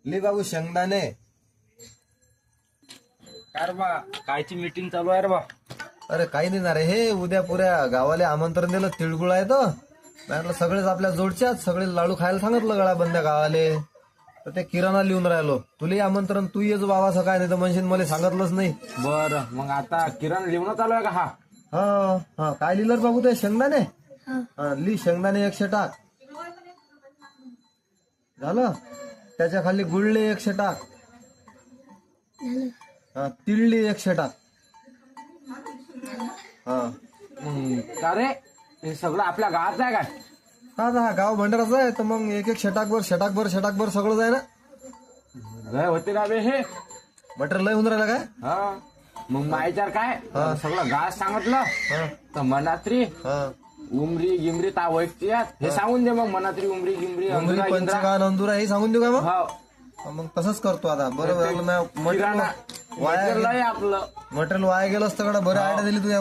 ली बाबू शेंगदाणे. काय रे बा कायची मीटिंग चालू आहे रे बा? अरे काही नाही ना रे, हे उद्या पुऱ्या गावाला आमंत्रण दिलं, तिळगुळ आहे तर म्हटलं सगळेच आपल्या जोडच्यात सगळे लाडू खायला सांगितलं गळा बंद्या गावाले. तर ते किराणा लिहून राहिलो, तुलाही आमंत्रण, तू ये जो बाबा सकाळ, नाही तर म्हणशील मला सांगितलंच नाही. बरं मग आता किराणा लिहून चालू आहे का हा? हा हा, काय लिहिलं रे बाबू ते शेंगदाणे? हा, ली शेंगदाणे 100 टाक. झालं. त्याच्या खाली गुळले 100 टाक. हा, तिळली 100 टाक. हा का रे हे सगळं आपल्या गावात आहे काय? हा गाव भंडाराचं आहे, तर मग एक षटाकभर सगळं आहे ना. लय होते का बे हे? मटेरियल लय होऊन राहिलं काय? हा मग मायचार काय सगळं गावात सांगितलं हा तर मनात्री हा, उमरी गिमरी ता वैकती हे सांगून दे मग. मनात्री उमरी गिमरी उमरी, अंधुरा, इंद्रा. पंचगान, अंदुरा हे सांगून देऊ का मग? हो. मग तसंच करतो आता. बरोबर किराणा वाया लय आपलं मटेरियल वाया गेलं असतं कडा. बरं आयडिया दिली तुझ्या.